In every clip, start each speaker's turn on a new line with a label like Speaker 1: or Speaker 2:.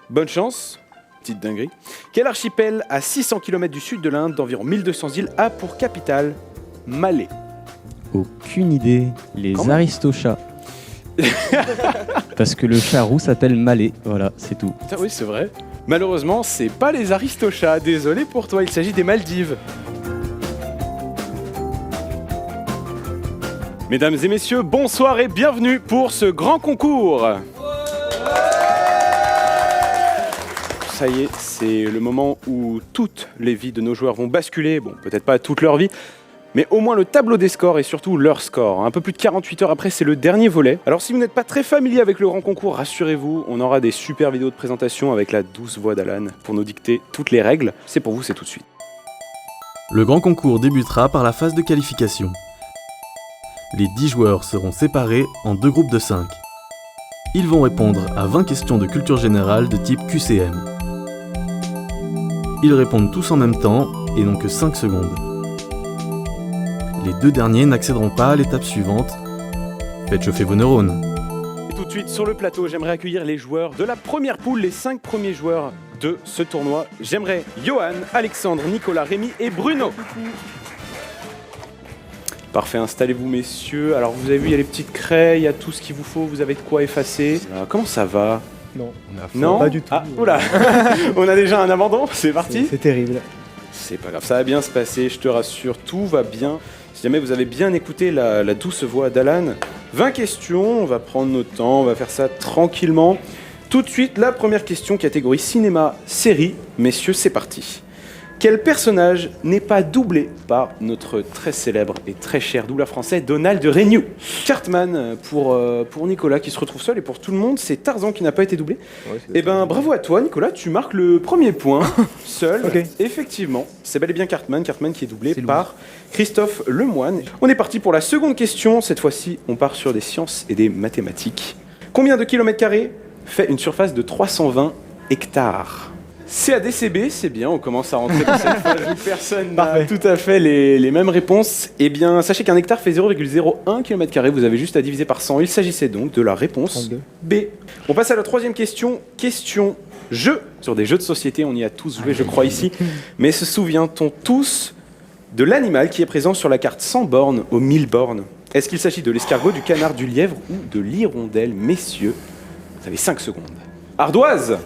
Speaker 1: Bonne chance, petite dinguerie. Quel archipel à 600 km du sud de l'Inde, d'environ 1200 îles, a pour capitale Malé?
Speaker 2: Aucune idée. Les
Speaker 1: Comment
Speaker 2: aristochats. Parce que le chat roux s'appelle Malé. Voilà, c'est tout.
Speaker 1: Putain, oui, c'est vrai. Malheureusement, c'est pas les aristochats. Désolé pour toi, il s'agit des Maldives. Mesdames et messieurs, bonsoir et bienvenue pour ce grand concours. Ça y est, c'est le moment où toutes les vies de nos joueurs vont basculer. Bon, peut-être pas toute leur vie, mais au moins le tableau des scores et surtout leur score. Un peu plus de 48 heures après, c'est le dernier volet. Alors si vous n'êtes pas très familier avec le grand concours, rassurez-vous, on aura des super vidéos de présentation avec la douce voix d'Alan pour nous dicter toutes les règles. C'est pour vous, c'est tout de suite.
Speaker 3: Le grand concours débutera par la phase de qualification. Les 10 joueurs seront séparés en 2 groupes de 5. Ils vont répondre à 20 questions de culture générale de type QCM. Ils répondent tous en même temps et n'ont que 5 secondes. Les 2 derniers n'accéderont pas à l'étape suivante. Faites chauffer vos neurones.
Speaker 1: Et tout de suite sur le plateau, j'aimerais accueillir les joueurs de la première poule, les 5 premiers joueurs de ce tournoi. J'aimerais Johan, Alexandre, Nicolas, Rémi et Bruno. Parfait, installez-vous messieurs. Alors vous avez vu, il y a les petites craies, il y a tout ce qu'il vous faut, vous avez de quoi effacer. Comment ça va?
Speaker 4: Non,
Speaker 1: Non,
Speaker 4: pas du tout.
Speaker 1: Ah, oula. On a déjà un abandon, c'est parti.
Speaker 4: C'est terrible.
Speaker 1: C'est pas grave, ça va bien se passer, je te rassure, tout va bien. Si jamais vous avez bien écouté la douce voix d'Alan, 20 questions, on va prendre notre temps, on va faire ça tranquillement. Tout de suite, la première question, catégorie cinéma, série. Messieurs, c'est parti. Quel personnage n'est pas doublé par notre très célèbre et très cher doubleur français Donald Renew? Cartman pour Nicolas qui se retrouve seul, et pour tout le monde, c'est Tarzan qui n'a pas été doublé. Ouais, eh ben bravo à toi Nicolas, tu marques le premier point. Seul, okay. Effectivement, c'est bel et bien Cartman qui est doublé par Christophe Lemoine. On est parti pour la seconde question, cette fois-ci on part sur des sciences et des mathématiques. Combien de kilomètres carrés fait une surface de 320 hectares? CADCB, c'est bien, on commence à rentrer dans cette phase où personne n'a tout à fait les mêmes réponses. Eh bien, sachez qu'un hectare fait 0,01 km², vous avez juste à diviser par 100. Il s'agissait donc de la réponse 32. B. On passe à la troisième question. Question jeu. Sur des jeux de société, on y a tous joué, je crois, ici. Mais se souvient-on tous de l'animal qui est présent sur la carte 100 bornes aux 1000 bornes? Est-ce qu'il s'agit de l'escargot, du canard, du lièvre ou de l'hirondelle? Messieurs, vous avez 5 secondes. Ardoise.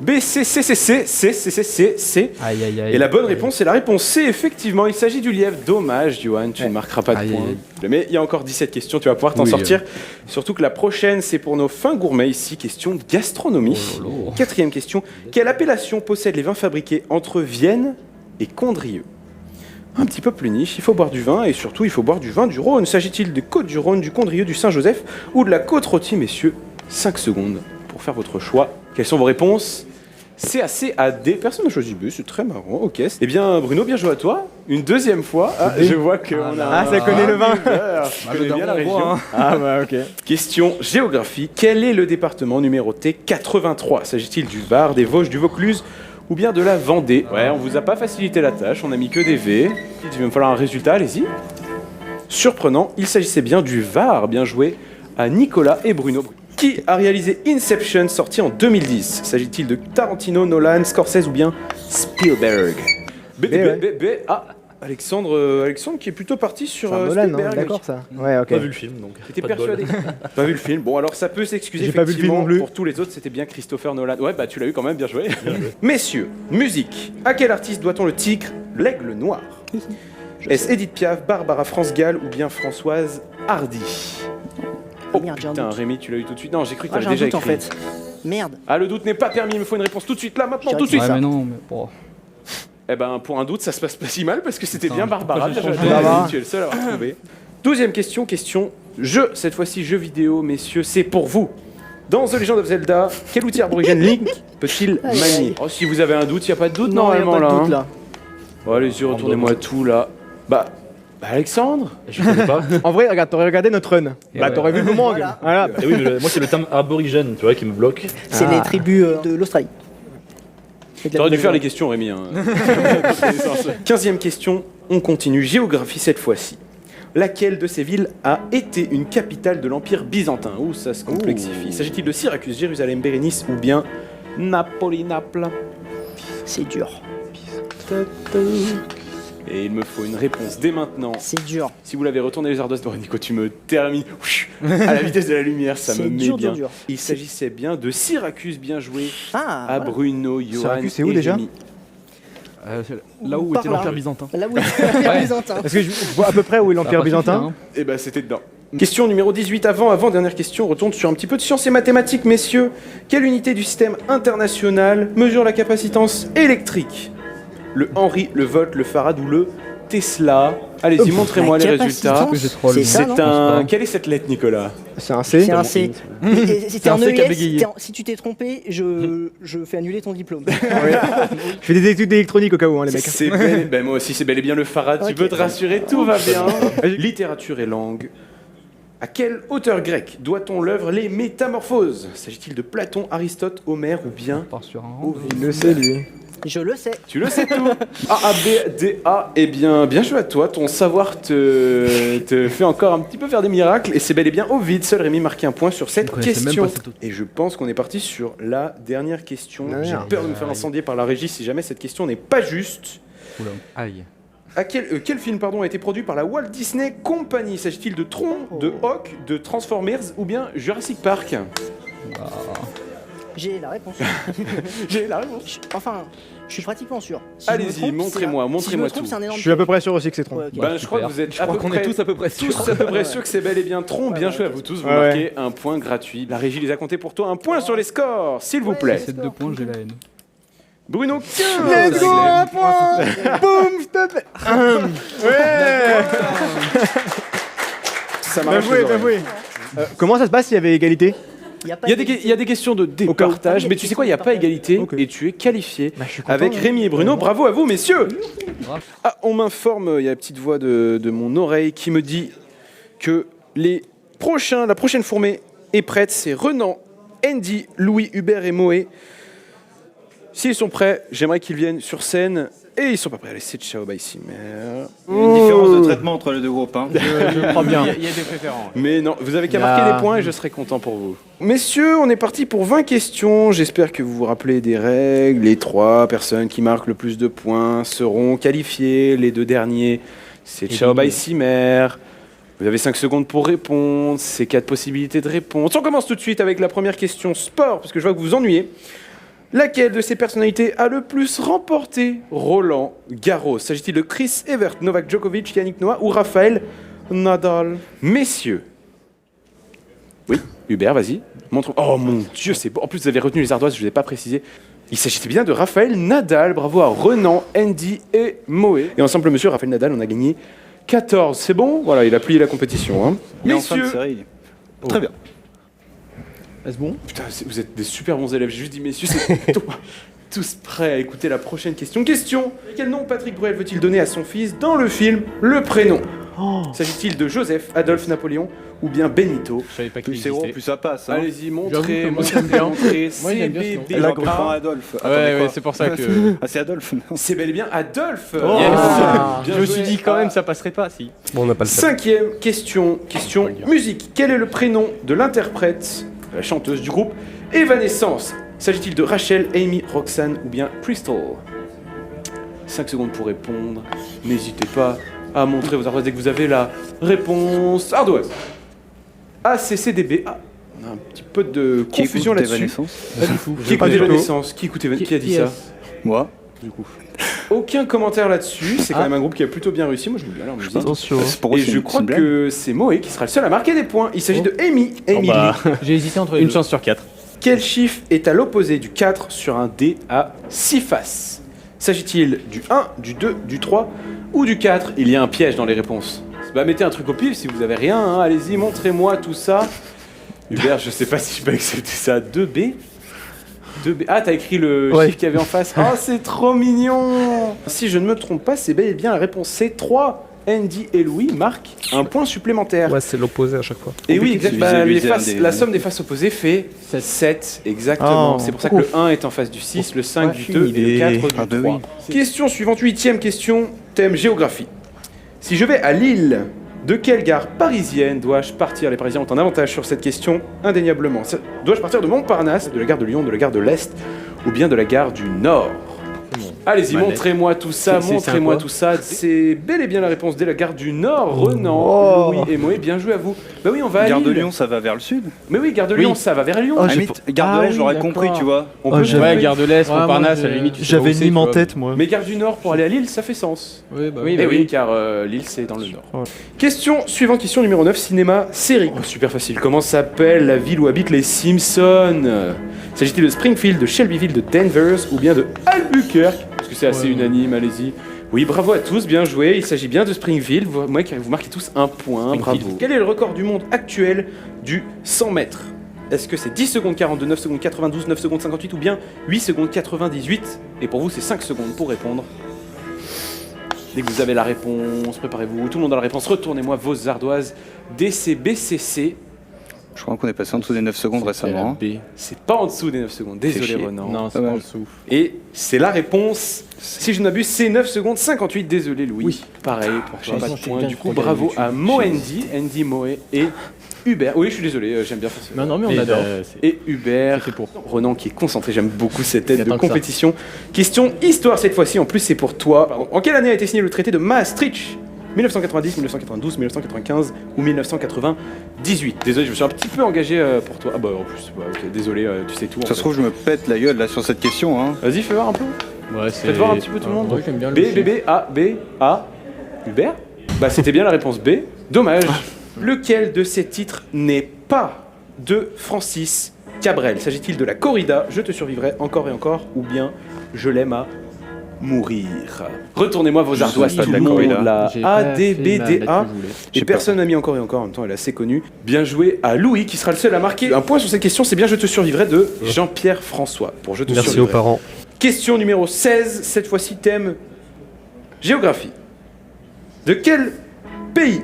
Speaker 1: B, C, C, C, C, C, C, C, C, C.
Speaker 2: Aïe, aïe, aïe.
Speaker 1: Et la bonne réponse, c'est la réponse C, effectivement. Il s'agit du lièvre. Dommage, Johan, tu ne marqueras pas de points. Mais il y a encore 17 questions, tu vas pouvoir t'en sortir. Surtout que la prochaine, c'est pour nos fins gourmets ici. Question de gastronomie. Quatrième question. Quelle appellation possèdent les vins fabriqués entre Vienne et Condrieu? Un petit peu plus niche, il faut boire du vin et surtout il faut boire du vin du Rhône. S'agit-il de Côte-du-Rhône, du Condrieu, du Saint-Joseph ou de la Côte-Rôtie, messieurs? 5 secondes pour faire votre choix. Quelles sont vos réponses? C, A, C, A, D. Personne n'a choisi B, c'est très marrant. Ok. Eh bien, Bruno, bien joué à toi. Une deuxième fois. Ah, je vois qu'on a.
Speaker 4: Ah, ça connaît le vin.
Speaker 1: Je connais bien la région. Ah, bah, ok. Question géographie. Quel est le département numéroté 83? S'agit-il du Var, des Vosges, du Vaucluse ou bien de la Vendée? Ouais, on vous a pas facilité la tâche, on a mis que des V. Il va me falloir un résultat, allez-y. Surprenant, il s'agissait bien du Var. Bien joué à Nicolas et Bruno. Qui a réalisé Inception, sorti en 2010? S'agit-il de Tarantino, Nolan, Scorsese ou bien Spielberg? Ah, Alexandre qui est plutôt parti sur
Speaker 4: Nolan,
Speaker 1: Spielberg.
Speaker 4: D'accord ça. Ouais, ok.
Speaker 5: Pas vu le film donc.
Speaker 1: T'étais persuadé? Pas vu le film. Bon, alors ça peut s'excuser.
Speaker 4: J'ai pas vu le film non plus.
Speaker 1: Pour tous les autres, c'était bien Christopher Nolan. Ouais, bah tu l'as eu quand même, bien joué. Messieurs, musique. À quel artiste doit-on le titre L'Aigle Noir? Est-ce Edith Piaf, Barbara France Gall ou bien Françoise Hardy? Oh
Speaker 6: merde,
Speaker 1: putain, Rémi, tu l'as eu tout de suite. Non, j'ai cru que t'avais
Speaker 6: j'ai un
Speaker 1: déjà
Speaker 6: doute
Speaker 1: écrit.
Speaker 6: en fait. Merde.
Speaker 1: Ah, le doute n'est pas permis, il me faut une réponse tout de suite, là, maintenant, tout de suite.
Speaker 2: Ouais, mais non, mais bon.
Speaker 1: Eh ben, pour un doute, ça se passe pas si mal parce que c'était bien Barbara. Tu es le seul à avoir trouvé. 12e question, question jeu. Cette fois-ci, jeu vidéo, messieurs, c'est pour vous. Dans The Legend of Zelda, quel outil aborigène Link peut-il manier? Oh, si vous avez un doute, il n'y a pas de doute normalement
Speaker 6: y a pas de doute,
Speaker 1: là.
Speaker 6: là.
Speaker 1: Bon, allez-y, retournez-moi tout là. Bah, Alexandre?
Speaker 5: Je connais pas.
Speaker 4: En vrai, regarde, t'aurais regardé notre run. Bah, t'aurais vu le moment. Voilà.
Speaker 5: Et oui, mais moi c'est le terme aborigène, tu vois, qui me bloque.
Speaker 6: C'est les tribus de l'Australie.
Speaker 1: T'aurais dû faire les questions, Rémi. Hein. 15e question, on continue. Géographie cette fois-ci. Laquelle de ces villes a été une capitale de l'Empire byzantin? Ouh, ça se complexifie. S'agit-il de Syracuse, Jérusalem, Bérénice ou bien Naples.
Speaker 6: C'est dur.
Speaker 1: Et il me faut une réponse dès maintenant.
Speaker 6: C'est dur.
Speaker 1: Si vous l'avez retourné les ardoises, Nico, tu me termines à la vitesse de la lumière, ça me
Speaker 6: C'est
Speaker 1: met
Speaker 6: dur,
Speaker 1: bien.
Speaker 6: dur.
Speaker 1: Il s'agissait bien de Syracuse, bien joué,
Speaker 6: Ah,
Speaker 1: à
Speaker 6: voilà.
Speaker 1: Bruno, Johan
Speaker 4: Syracuse, c'est où
Speaker 1: et
Speaker 4: déjà
Speaker 1: Rémi.
Speaker 5: Là où
Speaker 6: Par
Speaker 5: était
Speaker 6: là.
Speaker 5: l'Empire byzantin.
Speaker 6: Là où est le byzantin.
Speaker 4: Parce que je vois à peu près où est l'Empire byzantin.
Speaker 1: Eh ben c'était dedans. Question numéro 18, avant-dernière question, on retourne sur un petit peu de sciences et mathématiques, messieurs. Quelle unité du système international mesure la capacitance électrique? Le Henry, le Volt, le Farad ou le Tesla? Allez-y, montrez-moi les résultats.
Speaker 6: capacitance,
Speaker 2: Je troll.
Speaker 6: c'est ça,
Speaker 1: C'est
Speaker 6: non
Speaker 1: un... Quelle est cette lettre, Nicolas?
Speaker 4: C'est un C.
Speaker 6: C'est un C. Et C'était un
Speaker 2: un C qui a
Speaker 6: ES.
Speaker 2: bégayé.
Speaker 6: Si tu t'es trompé, je fais annuler ton diplôme.
Speaker 4: Ouais. Je fais des études d'électronique au cas où, hein, les mecs.
Speaker 1: C'est bel... ben moi aussi, c'est bel et bien le Farad. Tu
Speaker 6: Ok.
Speaker 1: peux te rassurer, tout va bien. Littérature et langue. À quel auteur grec doit-on l'œuvre Les Métamorphoses? S'agit-il de Platon, Aristote, Homère ou bien
Speaker 2: On part sur un rang.
Speaker 4: Il le sait, lui.
Speaker 6: Je le sais.
Speaker 1: Tu le sais tout. A, A, B, D, A. Eh bien, bien joué à toi. Ton savoir te fait encore un petit peu faire des miracles. Et c'est bel et bien au vide. Seul Rémi marquait un point sur cette
Speaker 5: connaissais même
Speaker 1: question.
Speaker 5: pas cette autre.
Speaker 1: Et je pense qu'on est parti sur la dernière question.
Speaker 4: Dernière.
Speaker 1: J'ai peur de me faire incendier par la régie si jamais cette question n'est pas juste.
Speaker 2: Oula. Aïe.
Speaker 1: Quel film a été produit par la Walt Disney Company? S'agit-il de Tron, de Hawk, de Transformers ou bien Jurassic Park?
Speaker 6: J'ai la réponse.
Speaker 1: J'ai la réponse.
Speaker 6: Enfin, je suis pratiquement sûr. Si je me
Speaker 1: Allez-y,
Speaker 6: trompe,
Speaker 1: montrez-moi,
Speaker 6: c'est un-
Speaker 1: montrez-moi
Speaker 6: si je me
Speaker 1: tout.
Speaker 6: trompe, c'est un énorme
Speaker 4: Je suis à peu près sûr aussi que c'est Tron.
Speaker 6: Ouais, ok.
Speaker 1: Ben, je crois que vous êtes à peu près
Speaker 5: à peu près
Speaker 1: tous à peu près sûrs que c'est bel et bien Tron. Bien joué à vous tous. Vous
Speaker 4: Ouais,
Speaker 1: marquez un point gratuit. La régie les a comptés pour toi. Un point sur les scores, s'il vous plaît.
Speaker 2: C'est 2 points, j'ai la haine.
Speaker 1: Bruno, 15.
Speaker 4: Let's go, un point. Boum, s'il te plaît. Ouais.
Speaker 1: Ça
Speaker 4: Bien
Speaker 1: m'arrache les
Speaker 4: joué, bien
Speaker 1: oreilles.
Speaker 4: joué. Comment ça se passe s'il y avait égalité?
Speaker 6: Il y a pas
Speaker 1: Il y, a
Speaker 6: d'égalité.
Speaker 1: il y a des questions de départage, mais tu sais quoi, il n'y a pas égalité
Speaker 4: Ok.
Speaker 1: et tu es qualifié
Speaker 4: Bah, je suis content,
Speaker 1: avec
Speaker 4: hein.
Speaker 1: Rémi et Bruno. Bravo à vous, messieurs.
Speaker 2: Bravo.
Speaker 1: Ah, on m'informe, il y a la petite voix de mon oreille qui me dit que la prochaine fourmée est prête. C'est Renan, Andy, Louis, Hubert et Moé. S'ils sont prêts, j'aimerais qu'ils viennent sur scène. Et ils sont pas prêts. Allez, c'est ciao, bye, Simer.
Speaker 7: Il y a une différence de traitement entre les deux groupes. Hein.
Speaker 4: Je crois bien.
Speaker 7: Il y a des préférences.
Speaker 1: Mais non, vous avez qu'à
Speaker 4: Là.
Speaker 1: marquer des points et je serai content pour vous. Messieurs, on est parti pour 20 questions. J'espère que vous vous rappelez des règles. Les 3 personnes qui marquent le plus de points seront qualifiées. Les 2 derniers, c'est ciao, bye, Simer. Vous avez 5 secondes pour répondre. C'est 4 possibilités de réponse. On commence tout de suite avec la première question sport, parce que je vois que vous vous ennuyez. Laquelle de ces personnalités a le plus remporté Roland Garros? S'agit-il de Chris Evert, Novak Djokovic, Yannick Noah ou Raphaël Nadal? Messieurs. Oui, Hubert, vas-y. Montre. Oh mon Dieu, c'est beau. En plus, vous avez retenu les ardoises, je ne vous ai pas précisé. Il s'agissait bien de Raphaël Nadal. Bravo à Renan, Andy et Moé. Et ensemble, monsieur Raphaël Nadal, on a gagné 14. C'est bon? Voilà, il a plié la compétition. Hein.
Speaker 7: Il est en fin de
Speaker 1: Messieurs.
Speaker 7: série. Très bien.
Speaker 4: Est-ce bon?
Speaker 1: Putain, vous êtes des super bons élèves. J'ai juste dit, messieurs, c'est tous prêts à écouter la prochaine question. Question. Quel nom Patrick Bruel veut-il donner à son fils dans le film Le Prénom? S'agit-il de Joseph, Adolphe, Napoléon ou bien Benito?
Speaker 2: Je savais pas qu'il
Speaker 7: Plus c'est gros,
Speaker 2: existait.
Speaker 7: plus ça passe. Hein.
Speaker 1: Allez-y, montrez,
Speaker 2: J'avoue que moi,
Speaker 1: montrez, montrez.
Speaker 2: Moi, j'aime bien ce nom.
Speaker 1: CBD.
Speaker 7: Et là, comprend Adolphe. Attendez,
Speaker 2: Ouais,
Speaker 7: quoi
Speaker 2: c'est pour ça que.
Speaker 7: Ah, c'est Adolphe. non.
Speaker 1: C'est bel et bien Adolphe.
Speaker 2: Yes.
Speaker 1: Bien
Speaker 2: Je me
Speaker 1: joué.
Speaker 2: suis dit quand même ça passerait pas si.
Speaker 4: Bon, on n'a pas le temps.
Speaker 1: 5e question, musique. Quel est le prénom de l'interprète, de la chanteuse du groupe Evanescence? S'agit-il de Rachel, Amy, Roxane ou bien Crystal? 5 secondes pour répondre. N'hésitez pas à montrer vos ardoises dès que vous avez la réponse. Ardoise. ACCDB. Ah, on a un petit peu de
Speaker 7: Qui
Speaker 1: confusion
Speaker 7: écoute
Speaker 1: là-dessus.
Speaker 7: Evanescence
Speaker 1: Qui
Speaker 4: pas
Speaker 1: écoute
Speaker 4: du tout.
Speaker 1: Evanescence? Qui écoute Evanescence? Qui a dit ça?
Speaker 7: Moi.
Speaker 1: Aucun commentaire là-dessus. C'est quand même un groupe qui a plutôt bien réussi. Moi, je me bien leur musique.
Speaker 2: Attention.
Speaker 7: C'est pour eux,
Speaker 1: Et
Speaker 7: c'est
Speaker 1: je
Speaker 7: une-
Speaker 1: crois
Speaker 7: c'est une
Speaker 1: que c'est Moé qui sera le seul à marquer des points. Il s'agit de Amy. Emily.
Speaker 2: J'ai hésité entre une chance sur 4.
Speaker 1: Quel chiffre est à l'opposé du 4 sur un dé à 6 faces? S'agit-il du 1, du 2, du 3 ou du 4? Il y a un piège dans les réponses. Bah, mettez un truc au pif si vous avez rien. Hein. Allez-y, montrez-moi tout ça. Hubert, je sais pas si je peux accepter ça. 2B 2B. Ah, t'as écrit le
Speaker 4: Ouais.
Speaker 1: chiffre qu'il y avait en face. Oh, c'est trop mignon. Si je ne me trompe pas, c'est bel et bien la réponse C. 3. Andy et Louis marquent un point supplémentaire.
Speaker 4: Ouais, c'est l'opposé à chaque fois.
Speaker 1: Et oui,
Speaker 7: Compliqué,
Speaker 1: exact,
Speaker 7: c'est
Speaker 1: bah,
Speaker 7: visé
Speaker 1: la
Speaker 7: des-
Speaker 1: somme des faces opposées fait 7, exactement.
Speaker 4: Oh,
Speaker 1: C'est pour ça que le 1 est en face du 6, le 5 du 2 et le 4 du
Speaker 7: Ah, bah
Speaker 1: 3. Question suivante, 8e question, thème géographie. Si je vais à Lille, de quelle gare parisienne dois-je partir? Les Parisiens ont un avantage sur cette question, indéniablement. Dois-je partir de Montparnasse, de la gare de Lyon, de la gare de l'Est ou bien de la gare du Nord? Allez-y,
Speaker 2: Manette.
Speaker 1: montrez-moi tout ça,
Speaker 2: C'est
Speaker 1: montrez-moi
Speaker 2: quoi
Speaker 1: tout ça. C'est bel et bien la réponse dès la gare du Nord. Renan, Louis et Moé, bien joué à vous. Bah oui, on va à
Speaker 7: Gare de
Speaker 1: Lille.
Speaker 7: Lyon, ça va vers le sud.
Speaker 1: Mais oui, gare de Lyon, ça va vers Lyon.
Speaker 4: Oh,
Speaker 7: À la
Speaker 4: j'ai
Speaker 7: limite, Gare de l'Est, j'aurais compris, tu vois.
Speaker 1: On
Speaker 4: Oh,
Speaker 1: peut
Speaker 4: j'avais-
Speaker 2: Ouais,
Speaker 1: trouver.
Speaker 2: Gare de l'Est,
Speaker 8: Ouais,
Speaker 2: Montparnasse,
Speaker 8: moi,
Speaker 2: à la limite. tu sais
Speaker 4: J'avais
Speaker 2: pas où
Speaker 4: une
Speaker 2: c'est,
Speaker 4: mime
Speaker 2: tu
Speaker 4: en
Speaker 2: vois.
Speaker 4: tête, moi.
Speaker 1: Mais gare du Nord pour aller à Lille, ça fait sens.
Speaker 8: Oui, bah
Speaker 2: Oui,
Speaker 1: Eh
Speaker 2: bah
Speaker 1: oui,
Speaker 2: oui.
Speaker 1: car Lille c'est dans le Nord.
Speaker 4: Voilà.
Speaker 1: Question suivante, question numéro 9, cinéma, série. Oh, super facile. Comment s'appelle la ville où habitent les Simpsons? S'agit-il de Springfield, de Shelbyville, de Denver ou bien de Albuquerque? Parce que c'est assez unanime, allez-y. Oui, bravo à tous, bien joué. Il s'agit bien de Springfield. Vous marquez tous un point, bravo. Quel est le record du monde actuel du 100 mètres? Est-ce que c'est 10 secondes 42, 9 secondes 92, 9 secondes 58 ou bien 8 secondes 98? Et pour vous, c'est 5 secondes pour répondre. Dès que vous avez la réponse, préparez-vous. Tout le monde a la réponse. Retournez-moi vos ardoises. DCBCC.
Speaker 7: Je crois qu'on est passé en dessous des 9 secondes récemment.
Speaker 1: B. C'est pas en dessous des 9 secondes. Désolé,
Speaker 7: chier.
Speaker 1: Renan.
Speaker 2: Non, c'est
Speaker 7: Ouais.
Speaker 2: pas en dessous.
Speaker 1: Et c'est la réponse. Si je ne m'abuse, c'est 9 secondes 58. Désolé, Louis. Oui. Pareil, pour toi, pas de point. Du coup, bravo à Moendi, Andy Moé et Hubert. Oui, je suis désolé, j'aime bien faire ça.
Speaker 8: Non, non, mais on
Speaker 2: Et
Speaker 8: adore.
Speaker 1: Et Hubert,
Speaker 2: C'était pour.
Speaker 1: Renan qui est concentré, j'aime beaucoup cette aide de
Speaker 8: Attends que ça.
Speaker 1: compétition. Question histoire cette fois-ci, en plus c'est pour toi. En quelle année a été signé le traité de Maastricht? 1990, 1992, 1995 ou 1998? Désolé, je me suis un petit peu engagé pour toi. Ah bah en plus, bah, ok, désolé, tu sais tout. en
Speaker 7: Ça
Speaker 1: fait.
Speaker 7: se trouve, je me pète la gueule là sur cette question. Hein.
Speaker 1: Vas-y, fais voir un peu.
Speaker 2: Ouais, c'est.
Speaker 1: Faites voir un petit peu tout le monde.
Speaker 8: Ouais, j'aime bien le
Speaker 1: B,
Speaker 8: chien.
Speaker 1: B, B, A, B, A, Hubert. Bah c'était bien la réponse B. Dommage. Lequel de ces titres n'est pas de Francis Cabrel? S'agit-il de la corrida, Je te survivrai encore et encore, ou bien Je l'aime à mourir? Retournez-moi vos ardoises,
Speaker 7: pas
Speaker 1: tout
Speaker 7: de la
Speaker 1: le monde.
Speaker 7: corrida.
Speaker 1: La
Speaker 8: J'ai
Speaker 1: A,
Speaker 8: pas
Speaker 1: D,
Speaker 8: fait
Speaker 1: B,
Speaker 8: la
Speaker 1: D,
Speaker 8: lettre
Speaker 1: A.
Speaker 8: que je voulais.
Speaker 1: Et
Speaker 7: J'ai
Speaker 1: personne n'a mis encore et encore, en même temps elle est assez connue. Bien joué à Louis qui sera le seul à marquer un point sur cette question, c'est bien Je te survivrai de Jean-Pierre François. Pour Je te
Speaker 4: Merci aux
Speaker 1: survivrai.
Speaker 4: parents.
Speaker 1: Question numéro 16, cette fois-ci thème géographie. De quel pays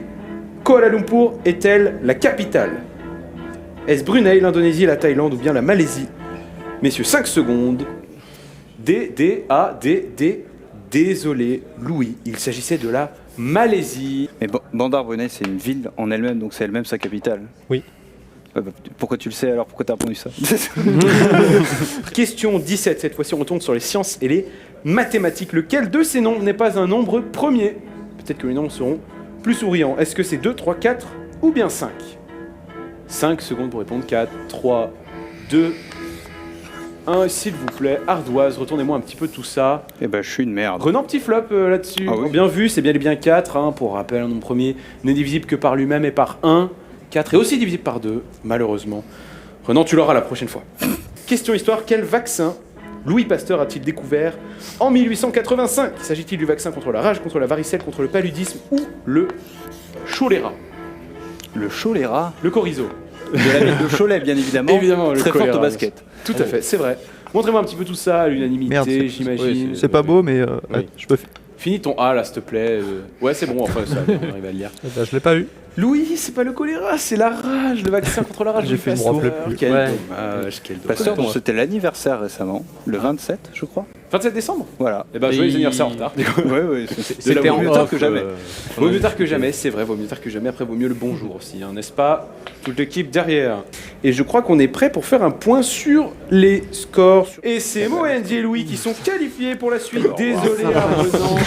Speaker 1: Kuala Lumpur est-elle la capitale? Est-ce Brunei, l'Indonésie, la Thaïlande ou bien la Malaisie? Messieurs, 5 secondes. D, D, A, D, D. Désolé, Louis, il s'agissait de la Malaisie.
Speaker 7: Mais Bandar Brunei, c'est une ville en elle-même, donc c'est elle-même sa capitale.
Speaker 4: Oui.
Speaker 7: Pourquoi tu le sais alors? Pourquoi t'as répondu ça?
Speaker 1: Question 17, cette fois-ci on retourne sur les sciences et les mathématiques. Lequel de ces nombres n'est pas un nombre premier? Peut-être que les nombres seront plus souriants. Est-ce que c'est 2, 3, 4 ou bien 5? 5 secondes pour répondre. 4, 3, 2, 1, s'il vous plaît. Ardoise, retournez-moi un petit peu tout ça.
Speaker 7: Eh ben, je suis une merde.
Speaker 1: Prenons un petit flop là-dessus.
Speaker 7: Ah oui.
Speaker 1: Bien vu, c'est bien et bien 4. Pour rappel, un nombre premier n'est divisible que par lui-même et par 1. 4 est aussi divisible par 2, malheureusement. Renan, tu l'auras la prochaine fois. Question histoire, quel vaccin Louis Pasteur a-t-il découvert en 1885? S'agit-il du vaccin contre la rage, contre la varicelle, contre le paludisme ou le choléra?
Speaker 7: Le choléra
Speaker 1: Le chorizo.
Speaker 7: de la ville de Cholet, bien évidemment.
Speaker 1: Évidemment, le
Speaker 7: très forte
Speaker 1: choléra,
Speaker 7: au basket.
Speaker 1: Tout à fait, c'est vrai. Montrez-moi un petit peu tout ça, à
Speaker 4: Merde,
Speaker 1: l'unanimité,
Speaker 4: c'est-
Speaker 1: j'imagine.
Speaker 4: C'est pas beau, mais
Speaker 1: Oui.
Speaker 4: je peux.
Speaker 1: Finis ton A là, s'il te plaît. Ouais, c'est bon, enfin, ça, on arrive à le lire.
Speaker 4: Bah, je l'ai pas eu.
Speaker 1: Louis, c'est pas le choléra, c'est la rage, le vaccin contre la rage.
Speaker 4: J'ai
Speaker 1: du
Speaker 4: fait, je me
Speaker 1: Pasteur.
Speaker 4: rappelais plus.
Speaker 1: Quel
Speaker 2: Ouais.
Speaker 1: dommage, quel dommage.
Speaker 7: Pasteur, dont c'était l'anniversaire récemment, le 27, je crois.
Speaker 1: 27 décembre.
Speaker 7: Voilà.
Speaker 1: Eh ben, joyeux anniversaire en retard.
Speaker 7: Ouais, ouais.
Speaker 2: C'était
Speaker 1: la
Speaker 2: en
Speaker 1: mieux
Speaker 2: off,
Speaker 1: tard que jamais. Vaut mieux tard que
Speaker 2: j'ai-
Speaker 1: jamais, c'est vrai, vaut mieux tard que jamais. Après, vaut mieux le bonjour aussi, hein, n'est-ce pas? Toute l'équipe derrière. Et je crois qu'on est prêt pour faire un point sur les scores. Et c'est Mo, Andy et Louis qui sont qualifiés pour la suite. Désolé à Renan.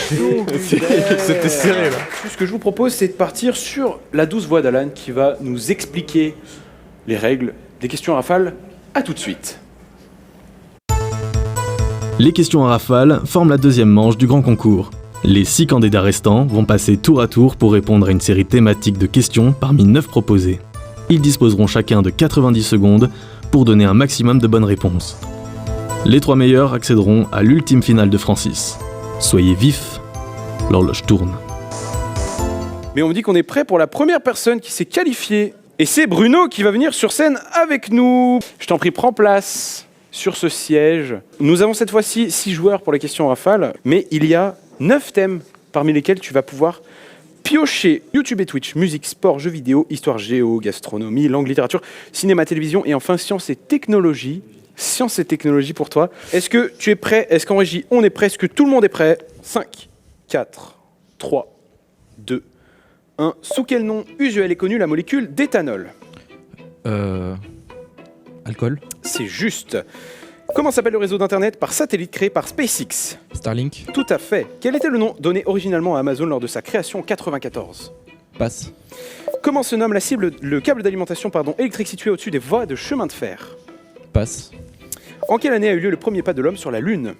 Speaker 4: C'était serré, là.
Speaker 1: Ce que je vous propose, c'est de partir sur la douce voix d'Alan qui va nous expliquer les règles des questions rafales. À tout de suite.
Speaker 3: Les questions à rafale forment la deuxième manche du grand concours. Les 6 candidats restants vont passer tour à tour pour répondre à une série thématique de questions parmi 9 proposées. Ils disposeront chacun de 90 secondes pour donner un maximum de bonnes réponses. Les 3 meilleurs accéderont à l'ultime finale de Francis. Soyez vifs, l'horloge tourne.
Speaker 1: Mais on me dit qu'on est prêt pour la première personne qui s'est qualifiée. Et c'est Bruno qui va venir sur scène avec nous. Je t'en prie, prends place sur ce siège. Nous avons cette fois-ci 6 joueurs pour les questions rafales, mais il y a 9 thèmes parmi lesquels tu vas pouvoir piocher YouTube et Twitch, musique, sport, jeux vidéo, histoire, géo, gastronomie, langue, littérature, cinéma, télévision et enfin sciences et technologies. Sciences et technologies pour toi. Est-ce que tu es prêt? Est-ce qu'en régie on est prêt? Est-ce que tout le monde est prêt? 5, 4, 3, 2, 1. Sous quel nom usuel est connue la molécule d'éthanol?
Speaker 8: Alcool.
Speaker 1: C'est juste. Comment s'appelle le réseau d'internet par satellite créé par SpaceX?
Speaker 5: Starlink.
Speaker 1: Tout à fait. Quel était le nom donné originalement à Amazon lors de sa création en 94?
Speaker 5: Passe.
Speaker 1: Comment se nomme le câble d'alimentation électrique situé au-dessus des voies de chemin de fer?
Speaker 5: Passe.
Speaker 1: En quelle année a eu lieu le premier pas de l'homme sur la Lune?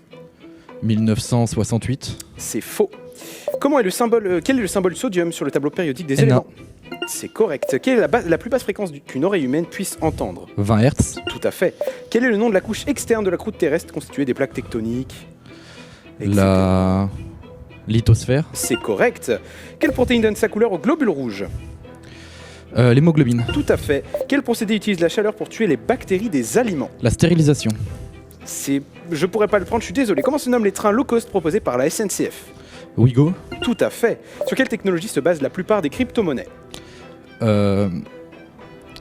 Speaker 5: 1968.
Speaker 1: C'est faux. Quel est le symbole sodium sur le tableau périodique des
Speaker 5: Na.
Speaker 1: éléments? C'est correct. Quelle est la plus basse fréquence qu'une oreille humaine puisse entendre?
Speaker 5: 20 Hz.
Speaker 1: Tout à fait. Quel est le nom de la couche externe de la croûte terrestre constituée des plaques tectoniques, etc.
Speaker 5: La lithosphère.
Speaker 1: C'est correct. Quelle protéine donne sa couleur au globule rouge?
Speaker 5: L'hémoglobine.
Speaker 1: Tout à fait. Quel procédé utilise la chaleur pour tuer les bactéries des aliments?
Speaker 5: La stérilisation.
Speaker 1: Je pourrais pas le prendre, je suis désolé. Comment se nomment les trains low cost proposés par la SNCF?
Speaker 5: Ouigo.
Speaker 1: Tout à fait. Sur quelle technologie se basent la plupart des crypto-monnaies?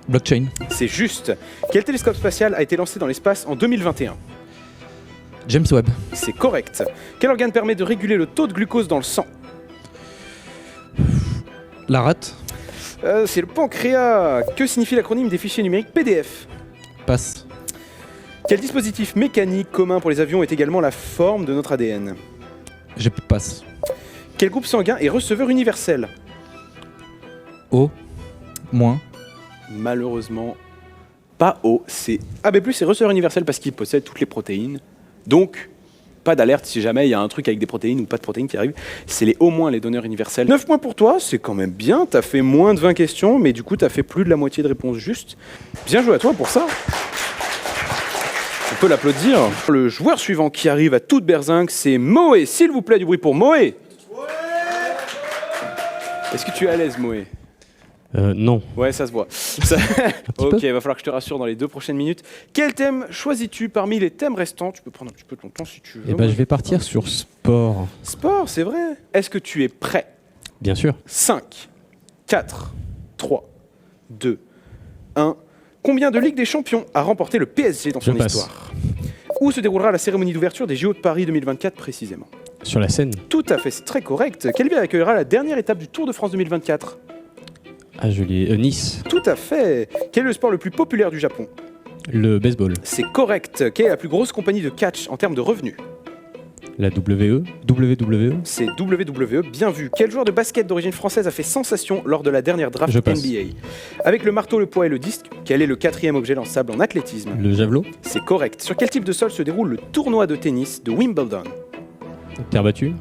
Speaker 5: Blockchain.
Speaker 1: C'est juste. Quel télescope spatial a été lancé dans l'espace en 2021?
Speaker 5: James Webb.
Speaker 1: C'est correct. Quel organe permet de réguler le taux de glucose dans le sang?
Speaker 5: La rate.
Speaker 1: C'est le pancréas. Que signifie l'acronyme des fichiers numériques PDF?
Speaker 5: Passe.
Speaker 1: Quel dispositif mécanique commun pour les avions est également la forme de notre ADN?
Speaker 5: Je passe.
Speaker 1: Quel groupe sanguin est receveur universel?
Speaker 5: O. Moins.
Speaker 1: Malheureusement, pas O. C'est AB+, c'est receveur universel parce qu'il possède toutes les protéines. Donc, pas d'alerte si jamais il y a un truc avec des protéines ou pas de protéines qui arrive. C'est les O-, les donneurs universels. 9 points pour toi, c'est quand même bien. T'as fait moins de 20 questions, mais du coup, t'as fait plus de la moitié de réponses justes. Bien joué à toi pour ça. On peut l'applaudir. Le joueur suivant qui arrive à toute berzingue, c'est Moé. S'il vous plaît, du bruit pour Moé. Est-ce que tu es à l'aise, Moé?
Speaker 2: Non.
Speaker 1: Ouais, ça se voit. Ok, va falloir que je te rassure dans les 2 prochaines minutes. Quel thème choisis-tu parmi les thèmes restants? Tu peux prendre un petit peu ton temps si tu veux.
Speaker 2: Eh ben, je vais partir sur sport.
Speaker 1: Sport, c'est vrai. Est-ce que tu es prêt?
Speaker 2: Bien sûr.
Speaker 1: 5, 4, 3, 2, 1. Combien de Ligue des Champions a remporté le PSG dans son histoire? Où se déroulera la cérémonie d'ouverture des JO de Paris 2024 précisément?
Speaker 2: Sur la scène.
Speaker 1: Tout à fait, c'est très correct. Quelle ville accueillera la dernière étape du Tour de France 2024?
Speaker 2: Ah, je l'ai. Nice.
Speaker 1: Tout à fait. Quel est le sport le plus populaire du Japon?
Speaker 2: Le baseball.
Speaker 1: C'est correct. Quelle est la plus grosse compagnie de catch en termes de revenus?
Speaker 2: La WWE. WWE.
Speaker 1: C'est WWE, bien vu. Quel joueur de basket d'origine française a fait sensation lors de la dernière draft
Speaker 2: Je passe.
Speaker 1: NBA? Avec le marteau, le poids et le disque, quel est le 4e objet lançable en athlétisme?
Speaker 2: Le javelot.
Speaker 1: C'est correct. Sur quel type de sol se déroule le tournoi de tennis de Wimbledon?
Speaker 2: Terre battue.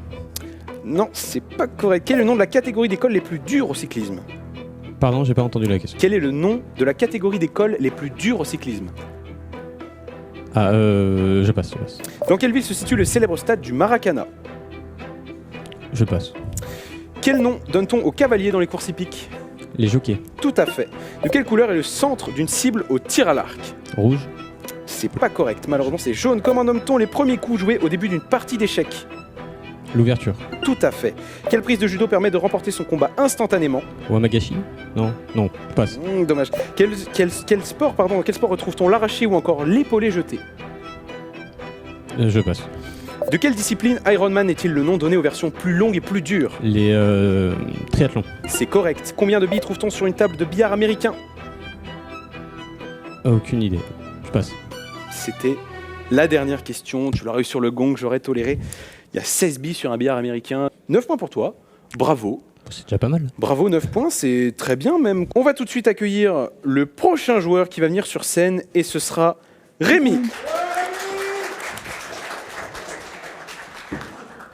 Speaker 1: Non, c'est pas correct. Quel est le nom de la catégorie d'écoles les plus dures au cyclisme?
Speaker 2: Pardon, j'ai pas entendu la question.
Speaker 1: Quel est le nom de la catégorie d'écoles les plus dures au cyclisme?
Speaker 2: Ah, je passe.
Speaker 1: Dans quelle ville se situe le célèbre stade du Maracana?
Speaker 2: Je passe.
Speaker 1: Quel nom donne-t-on aux cavaliers dans les courses hippiques?
Speaker 2: Les jockeys.
Speaker 1: Tout à fait. De quelle couleur est le centre d'une cible au tir à l'arc?
Speaker 2: Rouge.
Speaker 1: C'est pas correct, malheureusement c'est jaune. Comment nomme-t-on les premiers coups joués au début d'une partie d'échecs?
Speaker 2: L'ouverture.
Speaker 1: Tout à fait. Quelle prise de judo permet de remporter son combat instantanément?
Speaker 2: Wamagashi. Non, je passe.
Speaker 1: Dommage. Quel sport retrouve-t-on l'arraché ou encore l'épaulé jeté?
Speaker 2: Je passe.
Speaker 1: De quelle discipline Ironman est-il le nom donné aux versions plus longues et plus dures?
Speaker 2: Les triathlons.
Speaker 1: C'est correct. Combien de billes trouve-t-on sur une table de billard américain?
Speaker 2: Aucune idée. Je passe.
Speaker 1: C'était la dernière question. Tu l'aurais eu sur le gong, j'aurais toléré. Il y a 16 billes sur un billard américain. 9 points pour toi. Bravo.
Speaker 2: C'est déjà pas mal.
Speaker 1: Bravo, 9 points, c'est très bien même. On va tout de suite accueillir le prochain joueur qui va venir sur scène et ce sera Rémi.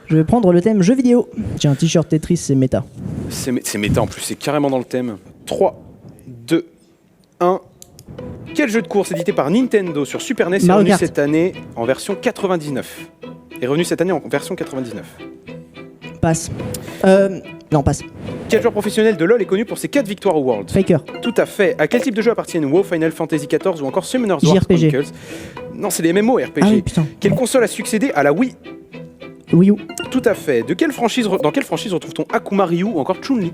Speaker 6: Je vais prendre le thème jeux vidéo. J'ai un t-shirt Tetris, c'est méta.
Speaker 1: C'est méta en plus, c'est carrément dans le thème. 3, 2, 1. Quel jeu de course édité par Nintendo sur Super NES est revenu cette année en version 99?
Speaker 6: Passe. Non, passe.
Speaker 1: Quel joueur professionnel de LoL est connu pour ses 4 victoires au World?
Speaker 6: Faker.
Speaker 1: Tout à fait. À quel type de jeu appartiennent WoW, Final Fantasy XIV ou encore Summoner's War
Speaker 6: JRPG.
Speaker 1: Chronicles? Non, c'est des MMORPG.
Speaker 6: Ah oui, putain.
Speaker 1: Quelle console a succédé à la Wii?
Speaker 6: Wii U.
Speaker 1: Tout à fait. Dans quelle franchise retrouve-t-on Akuma Ryu ou encore Chun-Li?